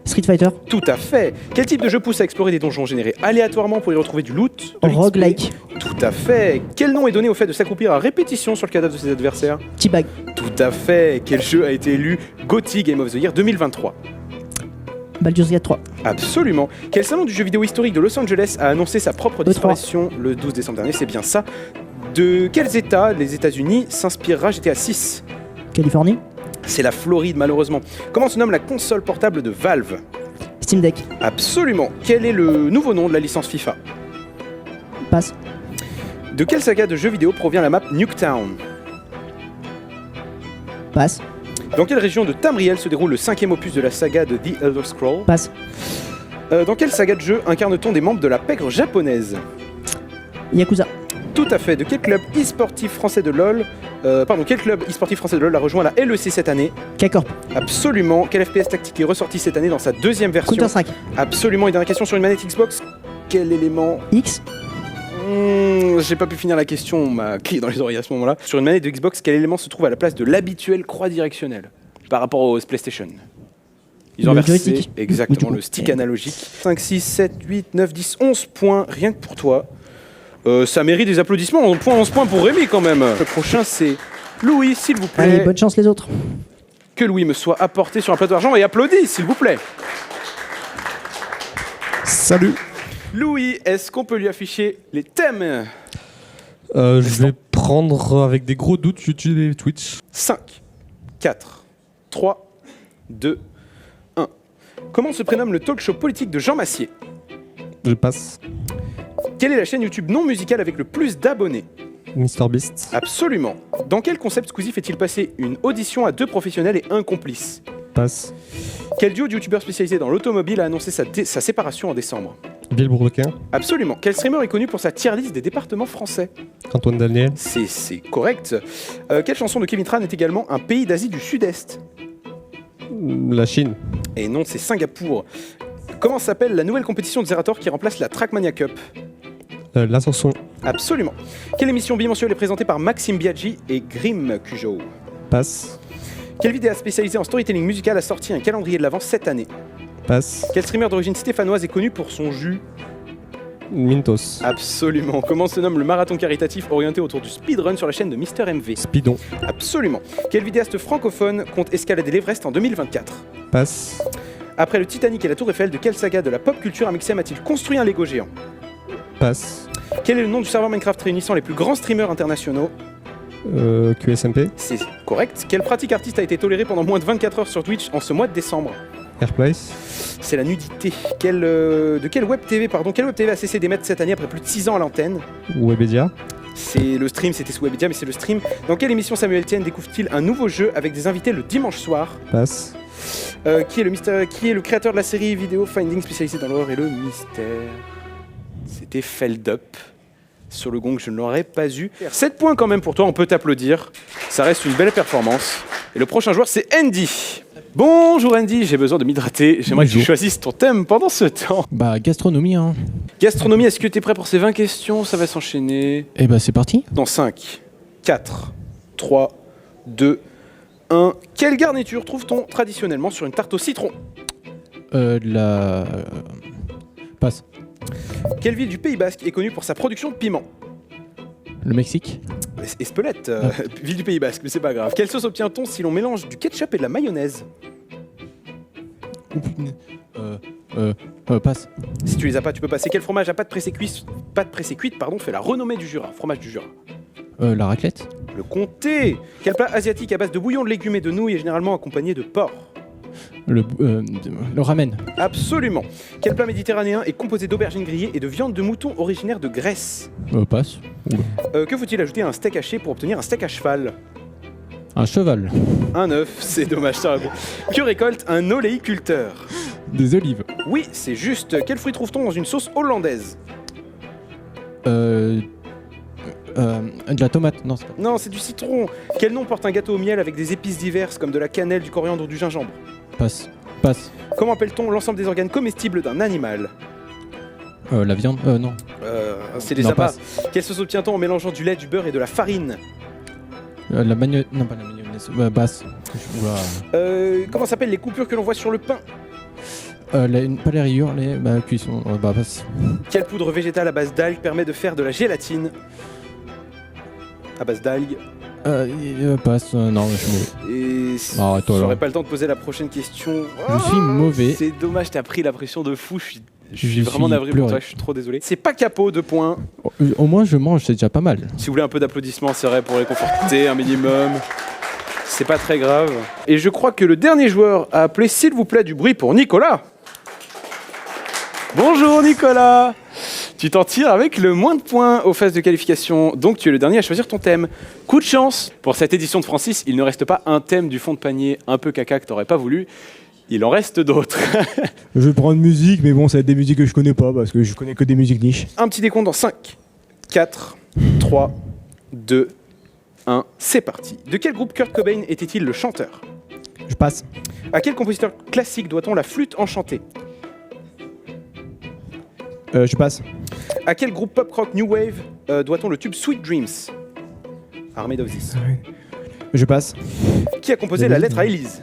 Speaker 6: Street Fighter.
Speaker 1: Tout à fait. Quel type de jeu pousse à explorer des donjons générés aléatoirement pour y retrouver du loot?
Speaker 6: Roguelike.
Speaker 1: Tout à fait. Quel nom est donné au fait de s'accroupir à répétition sur le cadavre de ses adversaires?
Speaker 6: T-Bag.
Speaker 1: Tout à fait. Quel jeu a été élu GOTY Game of the Year 2023?
Speaker 6: Baldur's Gate 3.
Speaker 1: Absolument. Quel salon du jeu vidéo historique de Los Angeles a annoncé sa propre disparition le 12 décembre dernier? C'est bien ça. De quels États, les États-Unis, s'inspirera GTA 6?
Speaker 6: Californie.
Speaker 1: C'est la Floride, malheureusement. Comment se nomme la console portable de Valve?
Speaker 6: Steam Deck.
Speaker 1: Absolument. Quel est le nouveau nom de la licence FIFA?
Speaker 6: Passe.
Speaker 1: De quelle saga de jeux vidéo provient la map Nuketown?
Speaker 6: Passe.
Speaker 1: Dans quelle région de Tamriel se déroule le 5e opus de la saga de The Elder Scrolls?
Speaker 6: Passe.
Speaker 1: Dans quelle saga de jeu incarne-t-on des membres de la pègre japonaise?
Speaker 6: Yakuza.
Speaker 1: Tout à fait. De quel club e-sportif français de LoL quel club e-sportif français de LoL a rejoint la LEC cette année?
Speaker 6: K-Corp.
Speaker 1: Absolument. Quel FPS tactique est ressorti cette année dans sa deuxième version?
Speaker 6: Counter-Strike.
Speaker 1: Absolument. Et dernière question sur une manette Xbox. Quel élément?
Speaker 6: X.
Speaker 1: J'ai pas pu finir la question, on m'a crié dans les oreilles à ce moment-là. Sur une manette de Xbox, quel élément se trouve à la place de l'habituelle croix directionnelle par rapport aux PlayStation? Ils ont
Speaker 6: Le
Speaker 1: inversé
Speaker 6: joystick.
Speaker 1: exactement
Speaker 6: Oui,
Speaker 1: le stick analogique. 5, 6, 7, 8, 9, 10, 11 points, rien que pour toi. Ça mérite des applaudissements, 11 points pour Rémi quand même. Le prochain c'est Louis, s'il vous plaît.
Speaker 6: Allez, bonne chance les autres.
Speaker 1: Que Louis me soit apporté sur un plateau d'argent et applaudit, s'il vous plaît.
Speaker 4: Salut.
Speaker 1: Louis, est-ce qu'on peut lui afficher les thèmes?
Speaker 4: Je vais prendre avec des gros doutes YouTube et Twitch.
Speaker 1: 5, 4, 3, 2, 1. Comment se prénomme le talk show politique de Jean Massier?
Speaker 4: Je passe.
Speaker 1: Quelle est la chaîne YouTube non musicale avec le plus d'abonnés?
Speaker 4: MrBeast.
Speaker 1: Absolument. Dans quel concept Squeezie fait-il passer une audition à 2 professionnels et 1 complice?
Speaker 4: Passe.
Speaker 1: Quel duo de youtubeurs spécialisé dans l'automobile a annoncé sa séparation en décembre?
Speaker 4: Villebrequin.
Speaker 1: Absolument. Quel streamer est connu pour sa tier list des départements français?
Speaker 4: Antoine Daniel.
Speaker 1: C'est correct. Quelle chanson de Kevin Tran est également un pays d'Asie du Sud-Est?
Speaker 4: La Chine.
Speaker 1: Et non, c'est Singapour. Comment s'appelle la nouvelle compétition de Zerator qui remplace la Trackmania Cup?
Speaker 4: L'Ascension.
Speaker 1: Absolument. Quelle émission bimensuelle est présentée par Maxime Biaggi et Grim Cujo?
Speaker 4: Passe.
Speaker 1: Quel vidéaste spécialisé en storytelling musical a sorti un calendrier de l'Avent cette année?
Speaker 4: Passe.
Speaker 1: Quel streamer d'origine stéphanoise est connu pour son jus?
Speaker 4: Mintos.
Speaker 1: Absolument. Comment se nomme le marathon caritatif orienté autour du speedrun sur la chaîne de Mister MV?
Speaker 4: Speedon.
Speaker 1: Absolument. Quel vidéaste francophone compte escalader l'Everest en 2024?
Speaker 4: Passe.
Speaker 1: Après le Titanic et la Tour Eiffel, de quelle saga de la pop culture Amixem a-t-il construit un Lego géant?
Speaker 4: Passe.
Speaker 1: Quel est le nom du serveur Minecraft réunissant les plus grands streamers internationaux?
Speaker 4: QSMP.
Speaker 1: C'est correct. Quelle pratique artiste a été tolérée pendant moins de 24 heures sur Twitch en ce mois de décembre?
Speaker 4: Airplace.
Speaker 1: C'est la nudité. Quelle web TV a cessé d'émettre cette année après plus de 6 ans à l'antenne?
Speaker 4: Webedia.
Speaker 1: C'est le stream, c'était sous Webedia, mais c'est le stream. Dans quelle émission Samuel Etienne découvre-t-il un nouveau jeu avec des invités le dimanche soir?
Speaker 4: Passe.
Speaker 1: Qui est le créateur de la série vidéo Finding spécialisée dans l'horreur et le mystère? C'était Feldup. Sur le gong, je ne l'aurais pas eu. 7 points quand même pour toi, on peut t'applaudir. Ça reste une belle performance. Et le prochain joueur, c'est Andy. Bonjour Andy, j'ai besoin de m'hydrater. J'aimerais que tu choisisses ton thème pendant ce temps.
Speaker 2: Bah, gastronomie, hein.
Speaker 1: Gastronomie, est-ce que tu es prêt pour ces 20 questions? Ça va s'enchaîner.
Speaker 2: Eh bah, c'est parti.
Speaker 1: Dans 5, 4, 3, 2, 1. Quelle garniture trouve-t-on traditionnellement sur une tarte au citron?
Speaker 2: Passe.
Speaker 1: Quelle ville du Pays Basque est connue pour sa production de piment?
Speaker 2: Le Mexique.
Speaker 1: Espelette, ville du Pays Basque, mais c'est pas grave. Quelle sauce obtient-on si l'on mélange du ketchup et de la mayonnaise?
Speaker 2: Passe.
Speaker 1: Si tu les as pas, tu peux passer. Quel fromage à pâte pressée cuite, fait la renommée du Jura, fromage du Jura?
Speaker 2: La raclette.
Speaker 1: Le comté. Quel plat asiatique à base de bouillon de légumes et de nouilles est généralement accompagné de porc?
Speaker 2: Le ramen.
Speaker 1: Absolument. Quel plat méditerranéen est composé d'aubergines grillées et de viande de mouton originaire de Grèce?
Speaker 2: Passe.
Speaker 1: Que faut-il ajouter à un steak haché pour obtenir un steak à cheval?
Speaker 2: Un cheval.
Speaker 1: Un œuf, c'est dommage, ça. Que récolte un oléiculteur?
Speaker 2: Des olives.
Speaker 1: Oui, c'est juste. Quel fruit trouve-t-on dans une sauce hollandaise?
Speaker 2: De la tomate. Non, c'est pas.
Speaker 1: Non, c'est du citron. Quel nom porte un gâteau au miel avec des épices diverses comme de la cannelle, du coriandre ou du gingembre?
Speaker 2: Passe. Passe.
Speaker 1: Comment appelle-t-on l'ensemble des organes comestibles d'un animal?
Speaker 2: La viande. Non.
Speaker 1: C'est les
Speaker 2: Non,
Speaker 1: abats.
Speaker 2: passe.
Speaker 1: Quelle sauce obtient-on en mélangeant du lait, du beurre et de la farine?
Speaker 2: La mayonnaise. Non, pas la mayonnaise. Passe. Oula.
Speaker 1: Comment s'appellent les coupures que l'on voit sur le pain?
Speaker 2: Pas les rayures, les cuissons. Passe.
Speaker 1: Quelle poudre végétale à base d'algues permet de faire de la gélatine? À base d'algues.
Speaker 2: Passe. Non, je suis mauvais.
Speaker 1: Et
Speaker 2: Arrête-toi,
Speaker 1: j'aurais
Speaker 2: alors.
Speaker 1: pas le temps de poser la prochaine question.
Speaker 2: Je suis mauvais.
Speaker 1: C'est dommage, t'as pris la pression de fou. Je
Speaker 2: Je
Speaker 1: suis vraiment
Speaker 2: suis
Speaker 1: navré pour
Speaker 2: pleuré.
Speaker 1: toi, je suis trop désolé. C'est pas capot, 2 points.
Speaker 2: Au moins, je mange, c'est déjà pas mal.
Speaker 1: Si vous voulez un peu d'applaudissements, c'est vrai, pour réconforter un minimum. C'est pas très grave. Et je crois que le dernier joueur a appelé, s'il vous plaît, du bruit pour Nicolas. Bonjour Nicolas. Tu t'en tires avec le moins de points aux phases de qualification, donc tu es le dernier à choisir ton thème. Coup de chance. Pour cette édition de Francis, il ne reste pas un thème du fond de panier un peu caca que t'aurais pas voulu. Il en reste d'autres.
Speaker 4: Je vais prendre musique, mais bon, ça va être des musiques que je connais pas parce que je connais que des musiques niches.
Speaker 1: Un petit décompte dans 5, 4, 3, 2, 1. C'est parti. De quel groupe Kurt Cobain était-il le chanteur?
Speaker 4: Je passe.
Speaker 1: À quel compositeur classique doit-on la flûte enchantée?
Speaker 4: Je passe.
Speaker 1: À quel groupe pop-rock New Wave doit-on le tube Sweet Dreams? Armée of This.
Speaker 4: Je passe.
Speaker 1: Qui a composé la lettre à Élise?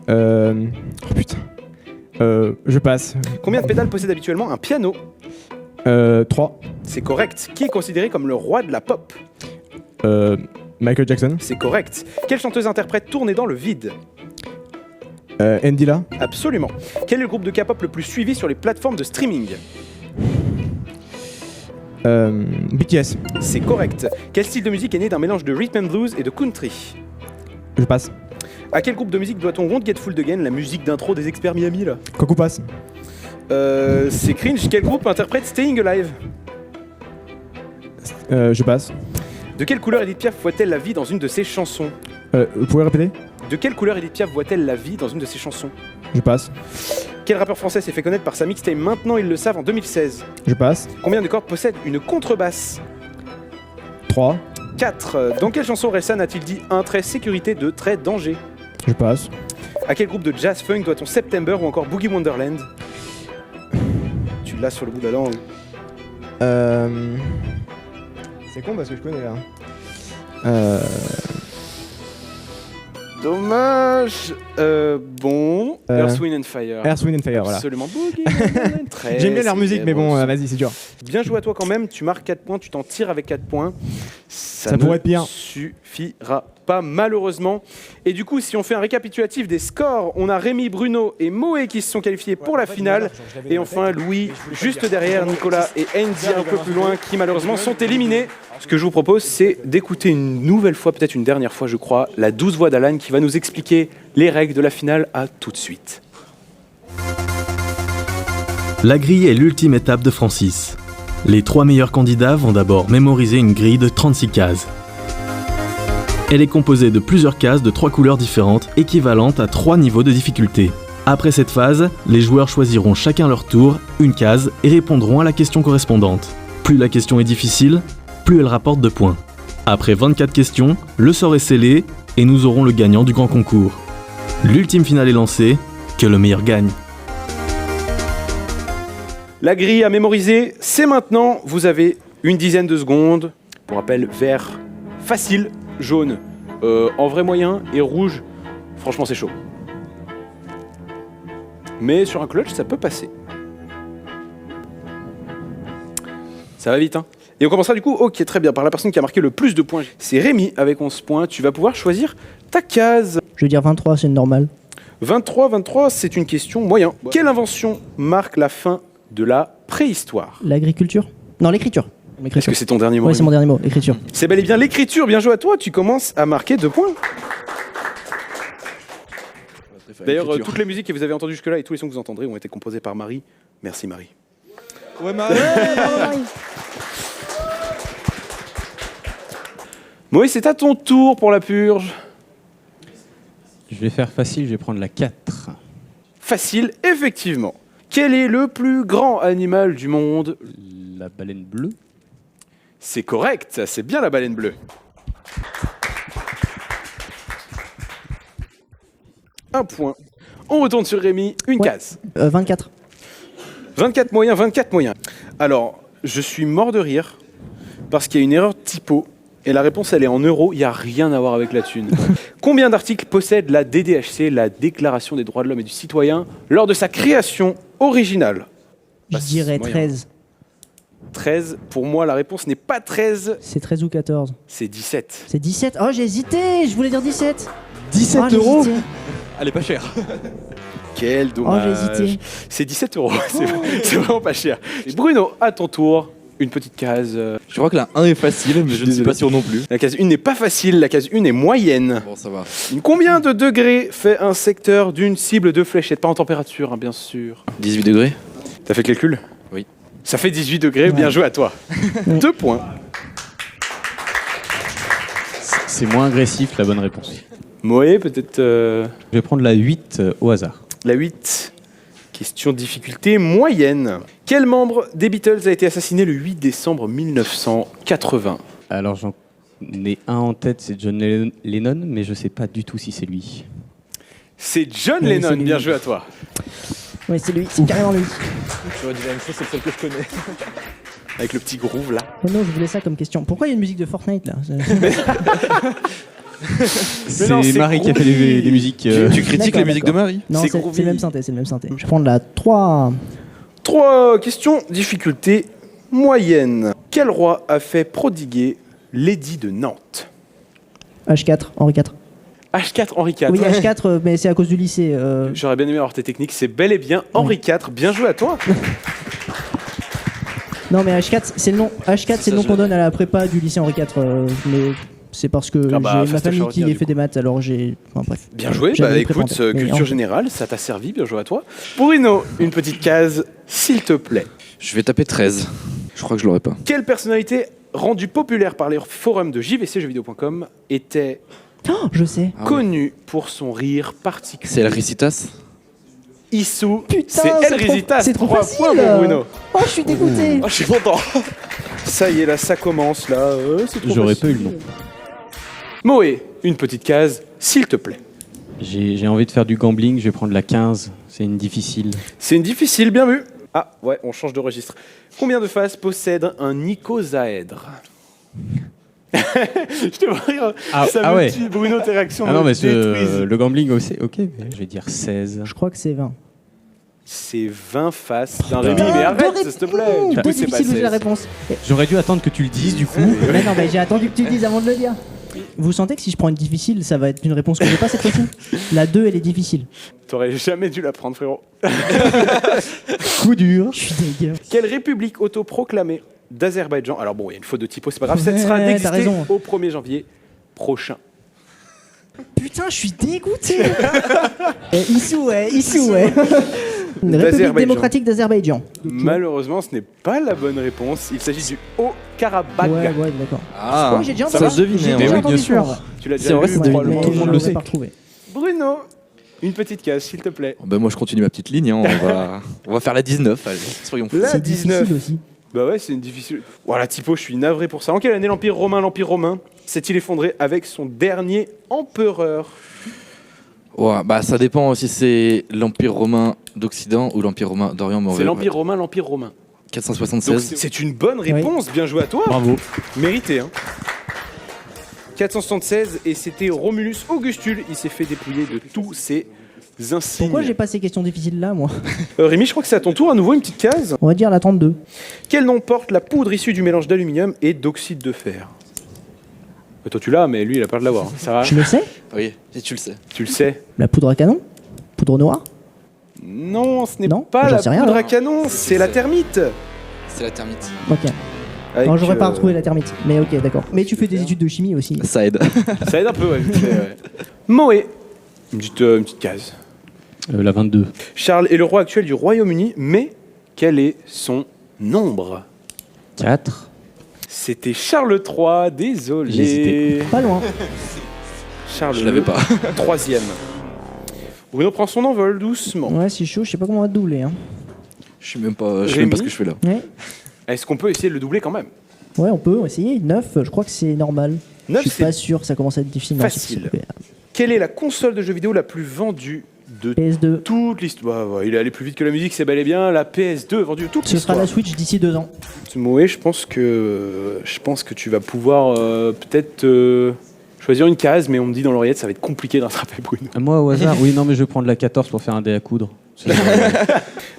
Speaker 4: Oh putain. Je passe.
Speaker 1: Combien de pédales possède habituellement un piano?
Speaker 4: 3.
Speaker 1: C'est correct. Qui est considéré comme le roi de la pop?
Speaker 4: Michael Jackson.
Speaker 1: C'est correct. Quelle chanteuse interprète Tourner dans le vide?
Speaker 4: Andila.
Speaker 1: Absolument. Quel est le groupe de K-pop le plus suivi sur les plateformes de streaming?
Speaker 4: BTS.
Speaker 1: C'est correct. Quel style de musique est né d'un mélange de rhythm and blues et de country?
Speaker 4: Je passe.
Speaker 1: À quel groupe de musique doit-on Won't Get Fooled Again, la musique d'intro des Experts Miami là?
Speaker 4: Coco passe.
Speaker 1: C'est cringe. Quel groupe interprète Staying Alive?
Speaker 4: Je passe.
Speaker 1: De quelle couleur Edith Piaf voit-elle la vie dans une de ses chansons?
Speaker 4: Vous pouvez répéter?
Speaker 1: De quelle couleur Edith Piaf voit-elle la vie dans une de ses chansons?
Speaker 4: Je passe.
Speaker 1: Quel rappeur français s'est fait connaître par sa mixtape Maintenant ils le savent en 2016?
Speaker 4: Je passe.
Speaker 1: Combien de cordes possède une contrebasse?
Speaker 4: 3.
Speaker 1: 4. Dans quelle chanson Orelsan a-t-il dit un trait sécurité, 2 traits danger?
Speaker 4: Je passe.
Speaker 1: À quel groupe de jazz funk doit-on September ou encore Boogie Wonderland? Tu l'as sur le bout de la langue.
Speaker 4: C'est con parce que je connais là.
Speaker 1: Dommage. Bon. Earth, Wind and Fire.
Speaker 4: Earth, Wind and Fire, voilà.
Speaker 1: Absolument. Boogie Wonderland. Très
Speaker 4: J'aime bien leur musique, mais bon,
Speaker 1: célèbre.
Speaker 4: vas-y, c'est dur.
Speaker 1: Bien joué à toi quand même. Tu marques 4 points. Tu t'en tires avec 4 points.
Speaker 4: Ça pourrait être pire.
Speaker 1: Suffira pas, malheureusement. Et du coup, si on fait un récapitulatif des scores, on a Rémi, Bruno et Moé qui se sont qualifiés pour la finale. Et enfin, Louis, juste derrière, Nicolas et Andy un peu plus loin, qui malheureusement sont éliminés. Ce que je vous propose, c'est d'écouter une nouvelle fois, peut-être une dernière fois, je crois, la douce voix d'Alan qui va nous expliquer les règles de la finale. À tout de suite.
Speaker 3: La grille est l'ultime étape de Francis. Les 3 meilleurs candidats vont d'abord mémoriser une grille de 36 cases. Elle est composée de plusieurs cases de 3 couleurs différentes, équivalentes à 3 niveaux de difficulté. Après cette phase, les joueurs choisiront chacun leur tour une case et répondront à la question correspondante. Plus la question est difficile, plus elle rapporte de points. Après 24 questions, le sort est scellé et nous aurons le gagnant du grand concours. L'ultime finale est lancée, que le meilleur gagne.
Speaker 1: La grille à mémoriser, c'est maintenant. Vous avez une dizaine de secondes. Pour rappel, vert, facile, jaune, en vrai moyen, et rouge, franchement c'est chaud. Mais sur un clutch, ça peut passer. Ça va vite, hein. Et on commencera du coup, ok, très bien, par la personne qui a marqué le plus de points. C'est Rémi avec 11 points. Tu vas pouvoir choisir ta case.
Speaker 6: Je veux dire 23, c'est normal.
Speaker 1: 23, c'est une question moyen. Quelle invention marque la fin de la préhistoire?
Speaker 6: L'agriculture? Non, l'écriture.
Speaker 1: Est-ce que c'est ton dernier mot?
Speaker 6: Oui, c'est mon dernier mot, l'écriture.
Speaker 1: C'est bel et bien l'écriture, bien joué à toi, tu commences à marquer 2 points. D'ailleurs, toutes les musiques que vous avez entendues jusque-là et tous les sons que vous entendrez ont été composés par Marie. Merci Marie.
Speaker 2: Ouais, Marie.
Speaker 1: Moïse, c'est à ton tour pour la purge.
Speaker 5: Je vais faire facile, je vais prendre la 4.
Speaker 1: Facile, effectivement. Quel est le plus grand animal du monde?
Speaker 5: La baleine bleue.
Speaker 1: C'est correct, c'est bien la baleine bleue. Un point. On retourne sur Rémi, une
Speaker 6: Ouais.
Speaker 1: case.
Speaker 6: 24.
Speaker 1: 24 moyens, 24 moyens. Alors, je suis mort de rire parce qu'il y a une erreur de typo et la réponse elle est en euros, il n'y a rien à voir avec la thune. Combien d'articles possède la DDHC, la Déclaration des droits de l'homme et du citoyen, lors de sa création originale?
Speaker 6: Je dirais
Speaker 1: moyen.
Speaker 6: 13.
Speaker 1: 13. Pour moi, la réponse n'est pas 13,
Speaker 6: C'est 13 ou 14.
Speaker 1: c'est 17.
Speaker 6: C'est 17. Oh, j'ai hésité, je voulais dire 17.
Speaker 2: 17
Speaker 6: j'ai
Speaker 2: euros
Speaker 6: hésité.
Speaker 2: Elle est pas chère.
Speaker 1: Quel
Speaker 6: Oh,
Speaker 1: dommage.
Speaker 6: j'ai hésité.
Speaker 1: C'est 17 euros, c'est vraiment pas cher. Et Bruno, à ton tour, une petite case.
Speaker 8: Je crois que la 1 est facile, mais je ne suis pas sûr non plus.
Speaker 1: La case 1 n'est pas facile, la case 1 est moyenne.
Speaker 8: Bon, ça va.
Speaker 1: Combien de degrés fait un secteur d'une cible de fléchette? Pas en température, hein, bien sûr.
Speaker 8: 18 degrés.
Speaker 1: T'as fait le calcul?
Speaker 8: Oui.
Speaker 1: Ça fait 18 degrés, bien joué à toi. 2 points.
Speaker 5: C'est moins agressif, la bonne réponse.
Speaker 1: Moé, peut-être
Speaker 5: Je vais prendre la 8 au hasard.
Speaker 1: la 8. Question de difficulté moyenne. Quel membre des Beatles a été assassiné le 8 décembre 1980?
Speaker 5: Alors j'en ai un en tête, c'est John Lennon, mais je sais pas du tout si c'est lui.
Speaker 1: C'est John
Speaker 6: Oui,
Speaker 1: Lennon,
Speaker 6: c'est lui.
Speaker 1: bien joué à toi.
Speaker 6: Oui, c'est lui, c'est carrément lui.
Speaker 4: J'aurais dit la même chose, c'est celle que je connais.
Speaker 1: Avec le petit groove là.
Speaker 6: Oh non, je voulais ça comme question. Pourquoi il y a une musique de Fortnite là?
Speaker 5: C'est
Speaker 1: non, c'est
Speaker 5: Marie qui a fait les musiques.
Speaker 8: Tu critiques
Speaker 6: D'accord,
Speaker 8: les musiques de
Speaker 6: d'accord.
Speaker 8: Marie?
Speaker 6: Non,
Speaker 1: C'est
Speaker 6: c'est
Speaker 1: groovy.
Speaker 6: le même synthé, c'est le même synthé. Je vais prendre la 3.
Speaker 1: 3 questions, difficulté moyenne. Quel roi a fait prodiguer l'édit de Nantes?
Speaker 6: H4, Henri IV.
Speaker 1: H4 Henri IV.
Speaker 6: Oui, H4, mais c'est à cause du lycée.
Speaker 1: J'aurais bien aimé avoir tes techniques, c'est bel et bien Henri IV. Bien joué à toi.
Speaker 6: Non, mais H4, c'est le nom. H4, c'est le nom qu'on donne à la prépa du lycée Henri IV. Mais c'est parce que
Speaker 1: Ah bah,
Speaker 6: j'ai ma
Speaker 1: fastoche
Speaker 6: famille qui
Speaker 1: ordinaire,
Speaker 6: a
Speaker 1: du
Speaker 6: fait
Speaker 1: coup.
Speaker 6: des maths, alors j'ai. Enfin bref.
Speaker 1: Bien joué,
Speaker 6: J'avais
Speaker 1: bah
Speaker 6: les prépa en
Speaker 1: écoute,
Speaker 6: tête, mais
Speaker 1: culture
Speaker 6: en-
Speaker 1: générale, ça t'a servi, bien joué à toi. Bruno, une petite case, s'il te plaît.
Speaker 8: Je vais taper 13. Je crois que je l'aurais pas.
Speaker 1: Quelle personnalité rendue populaire par les forums de jvcjeuxvideo.com était
Speaker 6: Oh, je sais.
Speaker 8: Ah ouais.
Speaker 1: connue pour son rire particulier?
Speaker 8: C'est El Ricitas?
Speaker 1: Issou,
Speaker 6: Putain,
Speaker 1: c'est El
Speaker 6: trop-
Speaker 1: Risitas,
Speaker 6: c'est trop
Speaker 1: 3
Speaker 6: facile.
Speaker 1: points pour Bruno.
Speaker 6: Oh, je suis dégoûté.
Speaker 1: Oh, je suis content. Ça y est, là, ça commence, là. C'est trop
Speaker 5: J'aurais
Speaker 1: facile.
Speaker 5: pas eu le nom.
Speaker 1: Moé, une petite case, s'il te plaît.
Speaker 5: J'ai envie de faire du gambling, je vais prendre la 15. C'est une difficile.
Speaker 1: C'est une difficile, bien vu. Ah, ouais, on change de registre. Combien de faces possède un icosaèdre? Je te vois rire.
Speaker 5: Ah,
Speaker 1: Ça
Speaker 5: ah
Speaker 1: me
Speaker 5: ouais.
Speaker 1: tue. Bruno, tes réactions
Speaker 5: Ah non,
Speaker 1: me
Speaker 5: mais
Speaker 1: détruisent.
Speaker 5: le gambling aussi, ok, mais je vais dire 16.
Speaker 6: Je crois que c'est 20.
Speaker 1: C'est 20 faces d'un Rémi, mais arrête, s'il te plaît. Du coup,
Speaker 6: Pas
Speaker 1: c'est pas
Speaker 6: difficile, j'ai la
Speaker 1: 16.
Speaker 6: réponse.
Speaker 5: J'aurais dû attendre que tu le dises du coup.
Speaker 6: Mais non, mais j'ai attendu que tu le dises avant de le dire. Vous sentez que si je prends une difficile, ça va être une réponse que j'ai pas cette fois-ci? La 2, elle est difficile.
Speaker 1: T'aurais jamais dû la prendre, frérot.
Speaker 6: Coup dur. Je suis dégueu.
Speaker 1: Quelle république autoproclamée d'Azerbaïdjan? Alors bon, il y a une faute de typo, c'est pas grave. Ça sera
Speaker 6: Ouais,
Speaker 1: d'exister
Speaker 6: t'as raison.
Speaker 1: au 1er janvier prochain.
Speaker 6: Putain, je suis dégoûté. Issou, ouais, Issou, ouais. Une République
Speaker 1: D'Azerbaïdjan.
Speaker 6: démocratique d'Azerbaïdjan.
Speaker 1: Malheureusement, ce n'est pas la bonne réponse. Il s'agit du Haut-Karabakh.
Speaker 6: Ouais, ouais, d'accord.
Speaker 8: Ah,
Speaker 6: Ouais, j'ai déjà
Speaker 8: ça
Speaker 6: entendu.
Speaker 8: se devinait.
Speaker 6: J'ai
Speaker 8: hein.
Speaker 6: déjà
Speaker 5: oui,
Speaker 6: entendu
Speaker 5: bien
Speaker 6: ça,
Speaker 5: sûr.
Speaker 6: en vrai.
Speaker 1: Tu l'as
Speaker 8: C'est
Speaker 1: déjà
Speaker 8: vrai,
Speaker 1: vu,
Speaker 8: c'est devenu
Speaker 1: probablement.
Speaker 8: tout le monde
Speaker 6: je
Speaker 8: le
Speaker 6: l'aurais
Speaker 8: sait.
Speaker 6: pas retrouvé.
Speaker 1: Bruno, une petite case, s'il te plaît.
Speaker 8: Ben moi je continue ma petite ligne, hein. on va faire la 19, allez, soyons fous.
Speaker 1: La
Speaker 6: C'est
Speaker 1: 19.
Speaker 6: difficile aussi.
Speaker 1: Bah ouais, c'est une difficile. Voilà, typo, je suis navré pour ça. En quelle année l'Empire romain s'est-il effondré avec son dernier empereur?
Speaker 8: Ouais, bah ça dépend si c'est l'Empire romain d'Occident ou l'Empire romain d'Orient. Mais
Speaker 1: C'est l'Empire romain.
Speaker 8: 476.
Speaker 1: Donc c'est une bonne réponse, bien joué à toi.
Speaker 5: Bravo.
Speaker 1: Mérité, hein. 476, et c'était Romulus Augustule. Il s'est fait dépouiller de tous ses insignes.
Speaker 6: Pourquoi j'ai pas ces questions difficiles là, moi?
Speaker 1: Rémi, je crois que c'est à ton tour, à nouveau une petite case.
Speaker 6: On va dire la 32.
Speaker 1: Quel nom porte la poudre issue du mélange d'aluminium et d'oxyde de fer? Toi tu l'as, mais lui il a peur de l'avoir. Ça va?
Speaker 6: Je le sais?
Speaker 8: Oui, et tu le sais.
Speaker 1: Tu le sais?
Speaker 6: La poudre à canon? Poudre noire?
Speaker 1: Non, ce n'est
Speaker 6: Non,
Speaker 1: pas
Speaker 6: j'en
Speaker 1: la
Speaker 6: sais rien,
Speaker 1: poudre
Speaker 6: alors.
Speaker 1: à canon, c'est la thermite.
Speaker 8: C'est la thermite.
Speaker 6: Ok.
Speaker 1: Avec,
Speaker 6: Alors j'aurais pas retrouvé la thermite. Mais ok, d'accord. Mais tu fais des études de chimie aussi.
Speaker 8: Ça aide.
Speaker 1: Ça aide un peu, ouais. Ouais. Moé, une petite case.
Speaker 5: La 22.
Speaker 1: Charles est le roi actuel du Royaume-Uni, mais quel est son nombre?
Speaker 5: 4.
Speaker 1: C'était Charles III, désolé.
Speaker 5: J'ai hésité.
Speaker 6: Pas loin.
Speaker 1: Charles
Speaker 8: Je l'avais pas.
Speaker 1: troisième. Bruno prend son envol doucement.
Speaker 6: Ouais, c'est chaud, je sais pas comment on va te doubler. Hein.
Speaker 8: Je sais même pas
Speaker 1: Rémi
Speaker 8: ce que je fais là.
Speaker 6: Ouais.
Speaker 1: Est-ce qu'on peut essayer de le doubler quand même?
Speaker 6: Ouais, on peut essayer. 9, je crois que c'est normal.
Speaker 1: 9,
Speaker 6: je suis
Speaker 1: c'est
Speaker 6: pas sûr, ça commence à être difficile. Non,
Speaker 1: facile.
Speaker 6: c'est-
Speaker 1: Quelle est la console de jeux vidéo la plus vendue de
Speaker 6: PS2.
Speaker 1: toute l'histoire? Bah, ouais, il est allé plus vite que la musique, c'est bel et bien la PS2 vendue toute
Speaker 6: Ce sera
Speaker 1: l'histoire.
Speaker 6: la Switch d'ici 2 ans.
Speaker 1: Moé, je pense que tu vas pouvoir peut-être choisir une case, mais on me dit dans l'oreillette ça va être compliqué de rattraper Bruno.
Speaker 5: Moi au hasard, oui, non, mais je vais prendre la 14 pour faire un dé à coudre.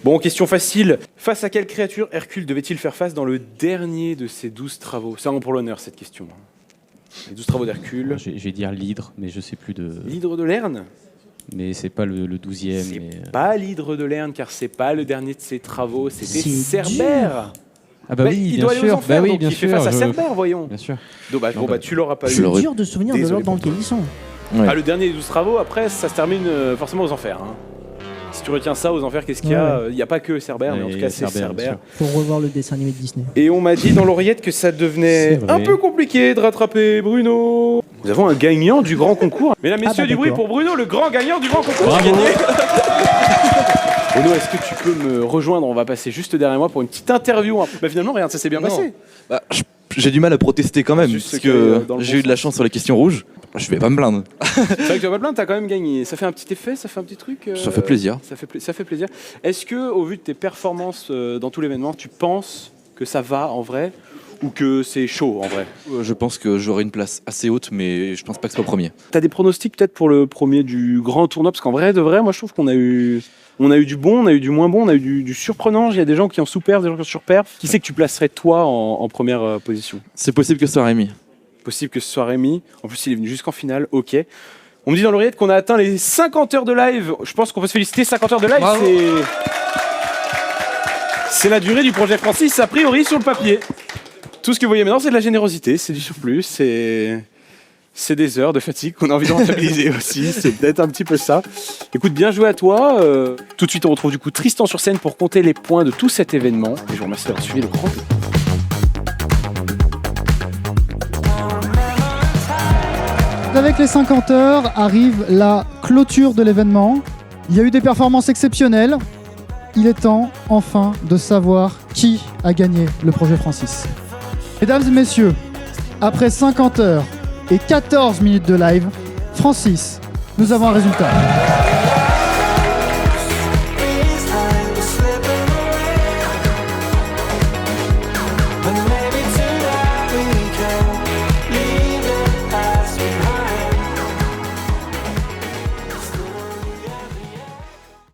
Speaker 1: Bon, question facile. Face à quelle créature Hercule devait-il faire face dans le dernier de ses 12 travaux? C'est vraiment pour l'honneur cette question. Les 12 travaux d'Hercule.
Speaker 5: Je vais dire l'hydre, mais je sais plus de.
Speaker 1: L'hydre de Lerne?
Speaker 5: Mais c'est pas le 12e.
Speaker 1: C'est
Speaker 5: mais...
Speaker 1: pas l'hydre de Lerne, car c'est pas le dernier de ses travaux, c'était
Speaker 6: C'est
Speaker 1: Cerbère.
Speaker 5: Ah bah
Speaker 1: Bah,
Speaker 5: oui,
Speaker 1: il
Speaker 5: bien
Speaker 1: doit aller aux
Speaker 5: sûr.
Speaker 1: enfers,
Speaker 5: Bah oui,
Speaker 1: donc
Speaker 5: bien
Speaker 1: il fait
Speaker 5: sûr.
Speaker 1: face à Cerbère, voyons.
Speaker 5: Bien sûr.
Speaker 1: Dommage,
Speaker 5: Non,
Speaker 1: bon
Speaker 5: bah,
Speaker 1: bah tu l'auras pas eu.
Speaker 8: je l'aurais-
Speaker 6: C'est dur de se souvenir de
Speaker 1: Désolé
Speaker 6: l'ordre dans
Speaker 1: pour
Speaker 6: lequel ils sont.
Speaker 8: Ouais.
Speaker 1: Ah, le dernier des 12 travaux, après ça se termine forcément aux enfers. Hein. Si tu retiens ça, aux enfers, qu'est-ce qu'il y a? Il n'y a pas que Cerbère, mais en
Speaker 5: Et
Speaker 1: tout cas c'est
Speaker 5: Cerbère, bien
Speaker 1: Cerbère.
Speaker 6: Faut revoir le dessin animé de Disney.
Speaker 1: Et on m'a dit dans l'oreillette que ça devenait
Speaker 5: C'est vrai.
Speaker 1: un peu compliqué de rattraper Bruno. Nous avons un gagnant du grand concours. Mesdames, messieurs,
Speaker 6: bah,
Speaker 1: du bruit
Speaker 6: d'accord.
Speaker 1: pour Bruno, le grand gagnant du grand concours. J'ai gagné. Bruno, est-ce que tu peux me rejoindre? On va passer juste derrière moi pour une petite interview. Bah finalement, regarde, ça s'est bien
Speaker 8: Non.
Speaker 1: passé.
Speaker 8: Bah, j'ai du mal à protester quand même,
Speaker 1: Juste
Speaker 8: parce
Speaker 1: que,
Speaker 8: que
Speaker 1: dans le
Speaker 8: j'ai
Speaker 1: bon
Speaker 8: eu de la chance sur les questions rouges. Je vais pas me plaindre.
Speaker 1: C'est vrai que tu vas pas te plaindre, t'as quand même gagné. Ça fait un petit effet, ça fait un petit truc.
Speaker 8: Ça fait plaisir.
Speaker 1: Ça fait plaisir. Est-ce que, au vu de tes performances dans tout l'événement, tu penses que ça va en vrai ou que c'est chaud en vrai?
Speaker 8: Je pense que j'aurai une place assez haute, mais je pense pas que ce soit premier.
Speaker 1: T'as des pronostics peut-être pour le premier du grand tournoi? Parce qu'en vrai, de vrai, moi je trouve qu'on a eu du bon, on a eu du moins bon, on a eu du surprenant. Il y a des gens qui ont sous-perf, des gens qui ont sur-perf. Qui c'est que tu placerais toi en première position?
Speaker 8: C'est possible que ce soit Rémi.
Speaker 1: Possible que ce soit Rémi. En plus, il est venu jusqu'en finale, ok. On me dit dans l'oreillette qu'on a atteint les 50 heures de live. Je pense qu'on peut se féliciter, 50 heures de live,
Speaker 8: Bravo.
Speaker 1: c'est la durée du projet Francis, a priori, sur le papier. Tout ce que vous voyez maintenant, c'est de la générosité, c'est du surplus, c'est des heures de fatigue qu'on a envie de rentabiliser aussi, c'est peut-être un petit peu ça. Écoute, bien joué à toi. Tout de suite, on retrouve du coup Tristan sur scène pour compter les points de tout cet événement. Et je vous remercie d'avoir suivi le grand.
Speaker 4: Avec les 50 heures arrive la clôture de l'événement. Il y a eu des performances exceptionnelles. Il est temps, enfin, de savoir qui a gagné le projet Francis. Mesdames et messieurs, après 50 heures et 14 minutes de live, Francis, nous avons un résultat.